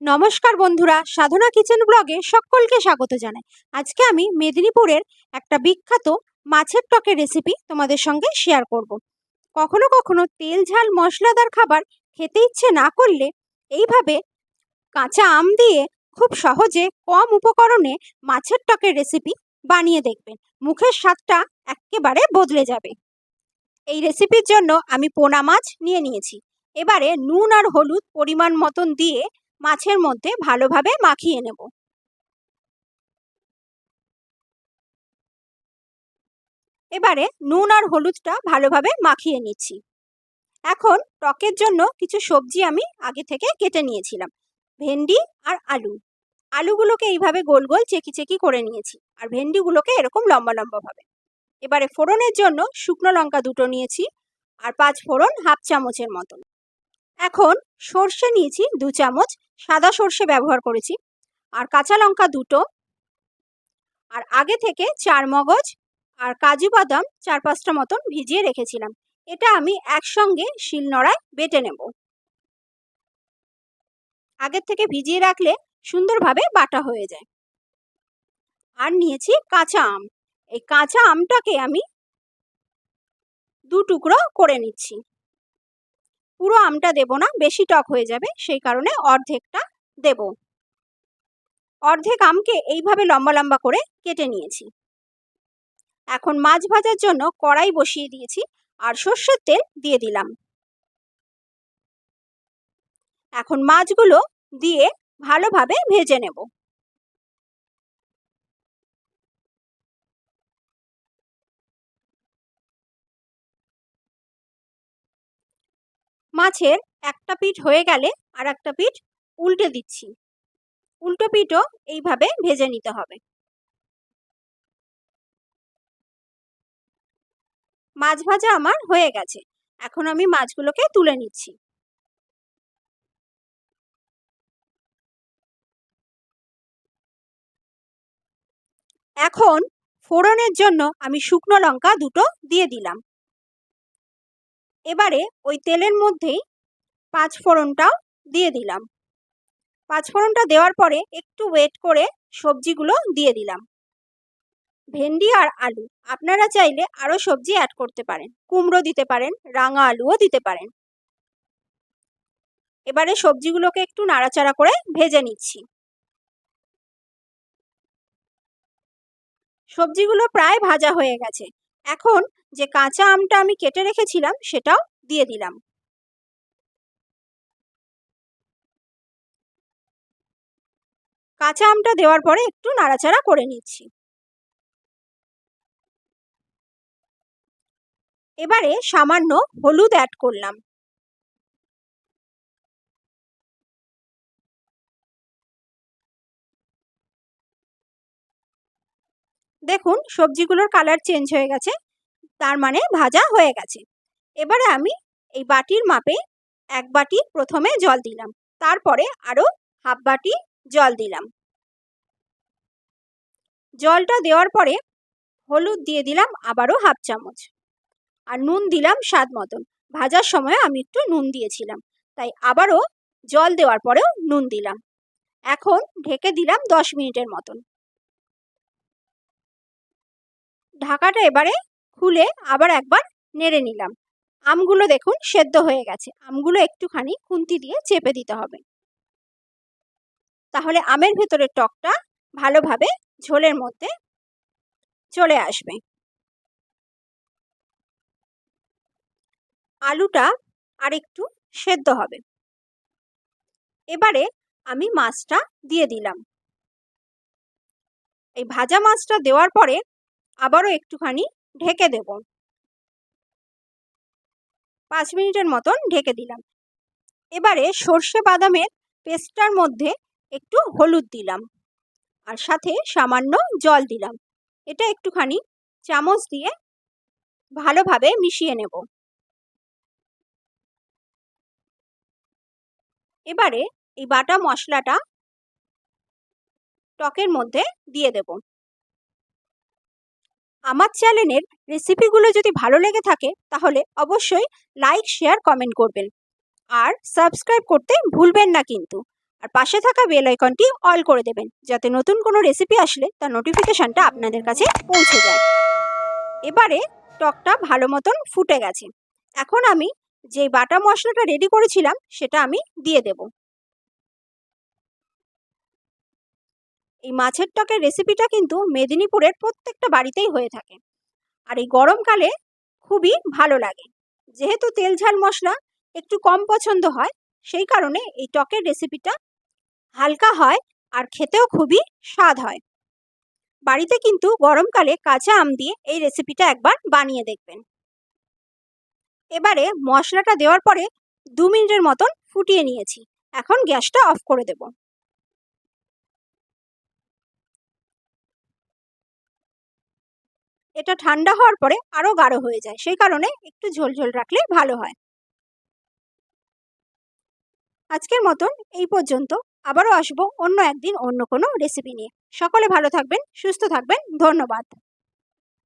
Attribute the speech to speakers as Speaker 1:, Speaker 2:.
Speaker 1: নমস্কার বন্ধুরা, সাধনা কিচেন ব্লগে সকলকে স্বাগত জানাই। আজকে আমি মেদিনীপুরের একটা বিখ্যাত মাছের টকের রেসিপি তোমাদের সঙ্গে শেয়ার করব। কখনো কখনো তেল ঝাল মশলাদার খাবার খেতে ইচ্ছে না করলে এইভাবে কাঁচা আম দিয়ে খুব সহজে কম উপকরণে মাছের টকের রেসিপি বানিয়ে দেখবেন। মুখের স্বাদটা একেবারে বদলে যাবে। এই রেসিপির জন্য আমি পোনা মাছ নিয়ে নিয়েছি। এবারে নুন আর হলুদ পরিমাণ মতন দিয়ে মাছের মধ্যে ভালোভাবে মাখিয়ে নেব। এবারে নুন আর হলুদটা ভালোভাবে মাখিয়ে নিচ্ছি। এখন টকের জন্য কিছু সবজি আমি আগে থেকে কেটে নিয়েছিলাম। ভেন্ডি আর আলু। আলুগুলোকে এইভাবে গোল গোল চেকি চেকি করে নিয়েছি, আর ভেন্ডিগুলোকে এরকম লম্বা লম্বাভাবে। এবারে ফোড়নের জন্য শুকনো লঙ্কা দুটো নিয়েছি, আর 5 ফোড়ন হাফ চামচের মতন। এখন সর্ষে নিয়েছি 2 চামচ, সাদা সর্ষে ব্যবহার করেছি, আর কাঁচা লঙ্কা দুটো, আর আগে থেকে 4 মগজ আর কাজু বাদাম 4-5টা মতন ভিজিয়ে রেখেছিলাম। এটা আমি একসঙ্গে শিলনোড়ায় বেটে নেব। আগের থেকে ভিজিয়ে রাখলে সুন্দরভাবে বাটা হয়ে যায়। আর নিয়েছি কাঁচা আম। এই কাঁচা আমটাকে আমি 2 টুকরো করে নিচ্ছি। পুরো আমটা দেব না, বেশি টক হয়ে যাবে, সেই কারণে অর্ধেকটা দেব। অর্ধেক আমকে এইভাবে লম্বা লম্বা করে কেটে নিয়েছি। এখন মাছ ভাজার জন্য কড়াই বসিয়ে দিয়েছি, আর সর্ষের তেল দিয়ে দিলাম। এখন মাছগুলো দিয়ে ভালোভাবে ভেজে নেব। মাছের একটা পিঠ হয়ে গেলে আর একটা পিঠ উল্টে দিচ্ছি। উল্টো পিঠও এইভাবে ভেজে নিতে হবে। মাছ ভাজা আমার হয়ে গেছে। এখন আমি মাছগুলোকে তুলে নিচ্ছি। এখন ফোড়নের জন্য আমি শুকনো লঙ্কা দুটো দিয়ে দিলাম। এবারে ওই তেলের মধ্যেই 5 ফোড়নটাও দিয়ে দিলাম। 5 ফোড়নটা দেওয়ার পরে একটু ওয়েট করে সবজিগুলো দিয়ে দিলাম। ভেন্ডি আর আলু, আপনারা চাইলে আরও সবজি অ্যাড করতে পারেন। কুমড়ো দিতে পারেন, রাঙা আলুও দিতে পারেন। এবারে সবজিগুলোকে একটু নাড়াচাড়া করে ভেজে নিচ্ছি। সবজিগুলো প্রায় ভাজা হয়ে গেছে। এখন যে কাঁচা আমটা আমি কেটে রেখেছিলাম সেটাও দিয়ে দিলাম। কাঁচা আমটা দেওয়ার পরে একটু নাড়াচাড়া করে নিচ্ছি। এবারে সামান্য হলুদ অ্যাড করলাম। দেখুন সবজিগুলোর কালার চেঞ্জ হয়ে গেছে, তার মানে ভাজা হয়ে গেছে। এবারে আমি এই বাটির মাপে 1 বাটি প্রথমে জল দিলাম, তারপরে আরও হাফ বাটি জল দিলাম। জলটা দেওয়ার পরে হলুদ দিয়ে দিলাম আবারও হাফ চামচ, আর নুন দিলাম স্বাদ মতন। ভাজার সময় আমি একটু নুন দিয়েছিলাম, তাই আবারও জল দেওয়ার পরেও নুন দিলাম। এখন ঢেকে দিলাম 10 মিনিটের মতন। ঢাকাটা এবারে খুলে আবার একবার নেড়ে নিলাম। আমগুলো দেখুন সেদ্ধ হয়ে গেছে। আমগুলো একটুখানি খুন্তি দিয়ে চেপে দিতে হবে, তাহলে আমের ভেতরের টকটা ভালোভাবে ঝোলের মধ্যে চলে আসবে। আলুটা আরেকটু সেদ্ধ হবে। এবারে আমি মাছটা দিয়ে দিলাম। এই ভাজা মাছটা দেওয়ার পরে আবারও একটুখানি ঢেকে দেব। 5 মিনিটের মতন ঢেকে দিলাম। এবারে সর্ষে বাদামের পেস্টটার মধ্যে একটু হলুদ দিলাম, আর সাথে সামান্য জল দিলাম। এটা একটুখানি চামচ দিয়ে ভালোভাবে মিশিয়ে নেব। এবারে এই বাটা মশলাটা টকের মধ্যে দিয়ে দেব। আমার চ্যানেলের রেসিপিগুলো যদি ভালো লেগে থাকে তাহলে অবশ্যই লাইক, শেয়ার, কমেন্ট করবেন, আর সাবস্ক্রাইব করতে ভুলবেন না কিন্তু। আর পাশে থাকা বেল আইকনটি অল করে দেবেন, যাতে নতুন কোনো রেসিপি আসলে তার নোটিফিকেশনটা আপনাদের কাছে পৌঁছে যায়। এবারে টকটা ভালো মতন ফুটে গেছে। এখন আমি যে বাটা মশলাটা রেডি করেছিলাম সেটা আমি দিয়ে দেব। এই মাছের টকের রেসিপিটা কিন্তু মেদিনীপুরের প্রত্যেকটা বাড়িতেই হয়ে থাকে, আর এই গরমকালে খুবই ভালো লাগে। যেহেতু তেল ঝাল মশলা একটু কম পছন্দ হয়, সেই কারণে এই টকের রেসিপিটা হালকা হয় আর খেতেও খুবই স্বাদ হয়। বাড়িতে কিন্তু গরমকালে কাঁচা আম দিয়ে এই রেসিপিটা একবার বানিয়ে দেখবেন। এবারে মশলাটা দেওয়ার পরে 2 মিনিটের মতন ফুটিয়ে নিয়েছি। এখন গ্যাসটা অফ করে দেব। এটা ঠান্ডা হওয়ার পরে আরও গাঢ় হয়ে যায়, সেই কারণে একটু ঝোল রাখলে ভালো হয়। আজকের মতন এই পর্যন্ত। আবারও আসবো অন্য একদিন অন্য কোনো রেসিপি নিয়ে। সকলে ভালো থাকবেন, সুস্থ থাকবেন। ধন্যবাদ।